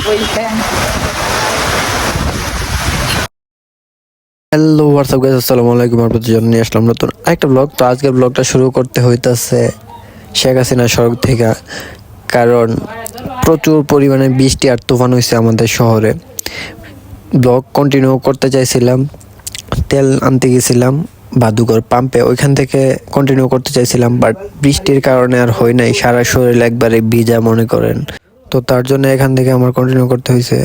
Hello WhatsApp guys, আসসালামু আলাইকুম। আপনাদের জন্য নিয়ে আসলাম নতুন একটা ব্লগ। তো আজকের ব্লগটা শুরু করতে হইতাছে শেখ হাসিনা সড়ক থেকে, কারণ প্রচুর পরিমাণে বৃষ্টি আর তুফান হয়েছে আমাদের শহরে। ব্লগ কন্টিনিউ করতে চাইছিলাম, তেল আনতে গেছিলাম বাদুঘর পাম্পে, ওইখান থেকে কন্টিনিউ করতে চাইছিলাম, বাট বৃষ্টির কারণে আর হয় নাই। সারা শরীর একবারে ভিজা মনে করেন, তো তার জন্য এখান থেকে আমার কন্টিনিউ করতে হয়েছে।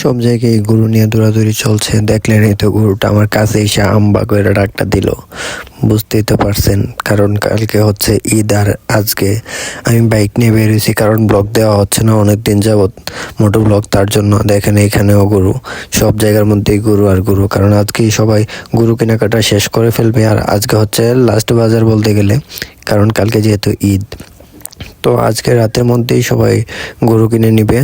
সব জায়গায় গরু নিয়ে দৌড়াদৌড়ি চলছে, দেখলেন এই তো গরুটা আমার কাছে এসে আম্বা করে ডাকটা দিল। বুঝতেই তো পারছেন, কারণ কালকে হচ্ছে ঈদ আর আজকে আমি বাইক নিয়ে বেরিয়েছি, কারণ ব্লগ দেওয়া হচ্ছে না অনেক দিন যাবৎ মোটো ব্লগ। তার জন্য দেখেন এখানেও গরু, সব জায়গার মধ্যেই গরু আর গরু, কারণ আজকেই সবাই গরু কেনাকাটা শেষ করে ফেলবে। আর আজকে হচ্ছে লাস্ট বাজার বলতে গেলে, কারণ কালকে যেহেতু ঈদ, তো আজকে রাতের মধ্যেই সবাই গরু কিনে নিবে।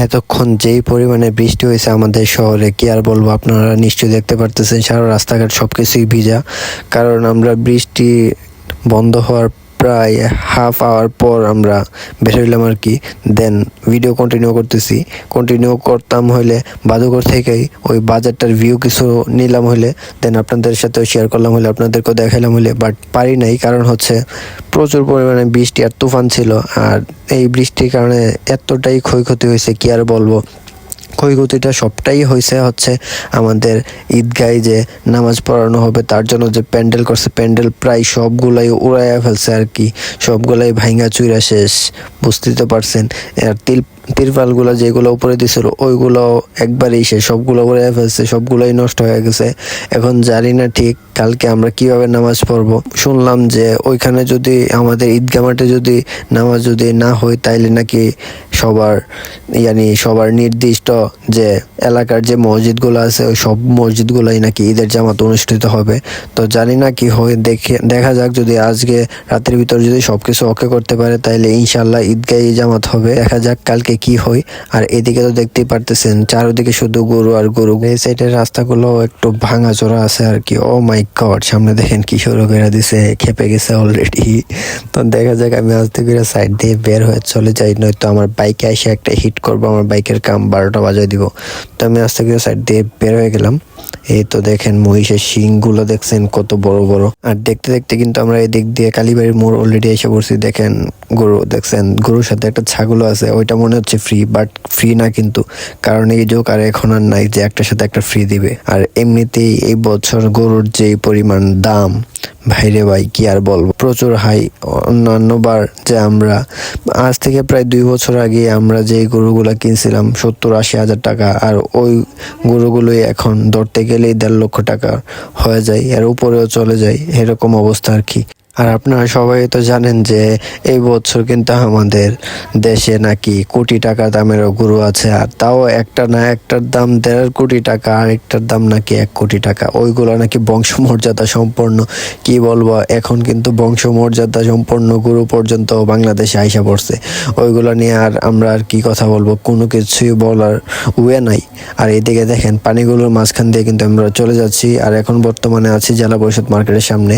এতক্ষণ যেই পরিমাণে বৃষ্টি হয়েছে আমাদের শহরে, কি আর বলবো, আপনারা নিশ্চয়ই দেখতে পারতেছেন সারা রাস্তাঘাট সব কিছুই ভিজা। কারণ আমরা বৃষ্টি বন্ধ হওয়ার প্রায় হাফ আওয়ার পর আমরা বের হইলাম আর কি। দেন ভিডিও কন্টিনিউ করতাম হইলে বাদুঘর থেকেই ওই বাজারটার ভিউ কিছু নিলাম হইলে, দেন আপনাদের সাথেও শেয়ার করলাম হইলে, আপনাদেরকেও দেখাইলাম হইলে, বাট পারি নাই, কারণ হচ্ছে প্রচুর পরিমাণে বৃষ্টি আর তুফান ছিল। আর এই বৃষ্টির কারণে এতটাই ক্ষয়ক্ষতি হয়েছে, কি আর বলবো। ক্ষয়ক্ষতিটা সবটাই হয়েছে হচ্ছে আমাদের ঈদগায় যে নামাজ পড়ানো হবে তার জন্য যে প্যান্ডেল করছে, প্যান্ডেল প্রায় সবগুলাই উড়াইয়া ফেলছে আর কি, সবগুলাই ভাঙ্গা চুইরা শেষ। বুঝতেই তো পারছেন। আর তিরপালগুলো যেগুলো উপরে দিছিল ওইগুলো একবারেই শেষ, সবগুলো উড়াইয়া ফেলছে, সবগুলোই নষ্ট হয়ে গেছে। এখন জানি না ঠিক কালকে আমরা কিভাবে নামাজ পড়বো। শুনলাম যে ওইখানে যদি আমাদের ঈদগাহ মাঠে যদি নামাজ যদি না হয়, তাইলে নাকি সবার নির্দিষ্ট যে এলাকার যে মসজিদগুলো আছে ওই সব মসজিদগুলোই নাকি ঈদের জামাত অনুষ্ঠিত হবে। তো জানি না কি হয়, দেখা যাক। যদি আজকে রাতের ভিতর যদি সবকিছু ওকে করতে পারে তাইলে ইনশাল্লাহ ঈদগাহে জামাত হবে। দেখা যাক কালকে কি হয়। আর এদিকে তো দেখতেই পারতেছেন চারদিকে শুধু গরু আর গরু। এই সাইডের রাস্তাগুলো একটু ভাঙাচোরা আছে আর কি। ও মাই গড, সামনে দেখেন কি শুরু করে দিছে, খেপে গেছে অলরেডি। তো দেখা যাক, আমি আজ থেকে সাইড দিয়ে বের হয়ে চলে যাই, নয়তো আমার বাইকে এসে একটা হিট করবো, আমার বাইকের কাম 12টা বাজায় দিব। তো আমি আজ থেকে সাইড দিয়ে বের হয়ে গেলাম। এই তো দেখেন মহিষের শিংগুলো দেখছেন কত বড় বড়। আর দেখতে দেখতে কিন্তু আমরা এদিক দিয়ে কালীবাড়ির মোড় অলরেডি এসে পড়ছি। দেখেন গরু দেখছেন, গরুর সাথে একটা ছাগলও আছে, ওইটা মনে হচ্ছে ফ্রি, বাট ফ্রি না কিন্তু, কারণ এই যোগ আর এখন আর নাই যে একটার সাথে একটা ফ্রি দিবে। আর এমনিতেই এই বছর গরুর যে পরিমাণ দাম, ভাইরে ভাই কি আর বলবো, প্রচুর হাই। অন্যান্যবার যে আমরা আজ থেকে প্রায় 2 বছর আগে আমরা যে গরুগুলা কিনছিলাম 70-80 হাজার টাকা, আর ওই গরুগুলোই এখন ধরতে গেলেই 1.5 লক্ষ টাকা হয়ে যায়, এর উপরেও চলে যায়, এরকম অবস্থা আর কি। আর আপনারা সবাই তো জানেন যে এই বছর কিন্তু আমাদের দেশে নাকি কোটি টাকা দামেরও গরু আছে, আর তাও একটা না একটার দাম 1.5 কোটি টাকা, আর একটার দাম নাকি 1 কোটি টাকা। ওইগুলো নাকি বংশমর্যাদা সম্পন্ন। কি বলবো, এখন কিন্তু বংশমর্যাদা সম্পন্ন গরু পর্যন্ত বাংলাদেশে আইসা পড়ছে। ওইগুলো নিয়ে আর আমরা আর কি কথা বলবো, কোনো কিছুই বলার ওয়ে নাই। আর এদিকে দেখেন পানিগুলোর মাঝখান দিয়ে কিন্তু আমরা চলে যাচ্ছি। আর এখন বর্তমানে আছি জেলা পরিষদ মার্কেটের সামনে,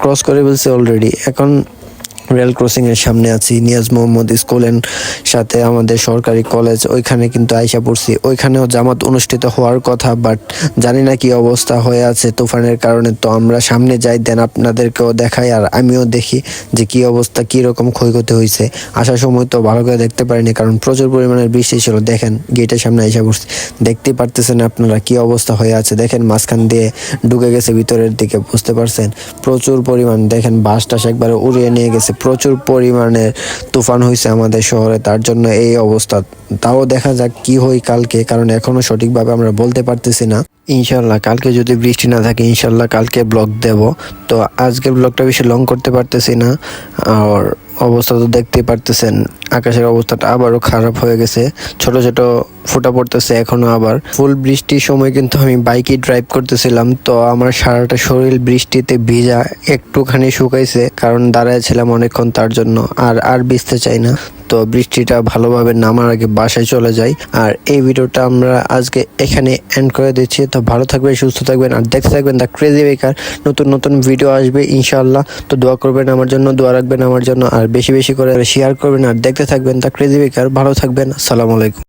ক্রস করে ফেলছে অলরেডি। এখন রেল ক্রসিং এর সামনে আছি। নিয়াজ মোহাম্মদ স্কুল এর সাথে আমাদের সরকারি কলেজ, ওইখানে কিন্তু আইসা পড়ছি। ওইখানেও জামাত অনুষ্ঠিত হওয়ার কথা, বাট জানি না কি অবস্থা হয়ে আছে তুফানের কারণে। তো আমরা সামনে যাই, দেন আপনাদেরকেও দেখাই আর আমিও দেখি যে কি অবস্থা, কি রকম ক্ষয়ক্ষতি হয়েছে। আসার সময় তো ভালো করে দেখতে পারিনি, কারণ প্রচুর পরিমাণের বৃষ্টি ছিল। দেখেন গেটের সামনে আইসা পড়ছি, দেখতেই পারতেছেন আপনারা কি অবস্থা হয়ে আছে। দেখেন মাঝখান দিয়ে ঢুকে গেছে ভিতরের দিকে, বুঝতে পারছেন। প্রচুর পরিমাণ দেখেন বাস টাস একবারে উড়িয়ে নিয়ে গেছে। প্রচুর পরিমাণের তুফান হয়েছে আমাদের শহরে, তার জন্য এই অবস্থা। তাও দেখা যাক কি হয় কালকে, কারণ এখনো সঠিকভাবে আমরা বলতে পারতেছি না। ইনশাল্লাহ কালকে যদি বৃষ্টি না থাকে, ইনশাল্লাহ কালকে ব্লগ দেব। তো আজকের ব্লগটা বেশি লং করতে পারতেছি না। আর অবস্থা তো দেখতেই পারতেছেন, আকাশের অবস্থাটা আবারও খারাপ হয়ে গেছে। ছোট ছোট ফোঁটা পড়তেছে এখনো। আবার ফুল বৃষ্টির সময় কিন্তু আমি বাইকে ড্রাইভ করতেছিলাম, তো আমার সারাটা শরীর বৃষ্টিতে ভিজা, একটুখানি শুকাইছে কারণ দাঁড়াইছিলাম অনেকক্ষণ তার জন্য। আর ভিজতে চাই না, তো বৃষ্টিটা ভালোভাবে নামার আগে বাসায় চলে যাই। আর এই ভিডিওটা আমরা আজকে এখানে এন্ড করে দিচ্ছি। তো ভালো থাকবেন, সুস্থ থাকবেন, আর দেখতে থাকবেন দ্য ক্রেজি বেকার। নতুন নতুন ভিডিও আসবে ইনশাআল্লাহ। তো দোয়া করবেন আমার জন্য, দোয়া রাখবেন আমার জন্য, আর বেশি বেশি করে শেয়ার করবেন, আর দেখতে থাকবেন দ্য ক্রেজি বেকার। ভালো থাকবেন, আসসালামু আলাইকুম।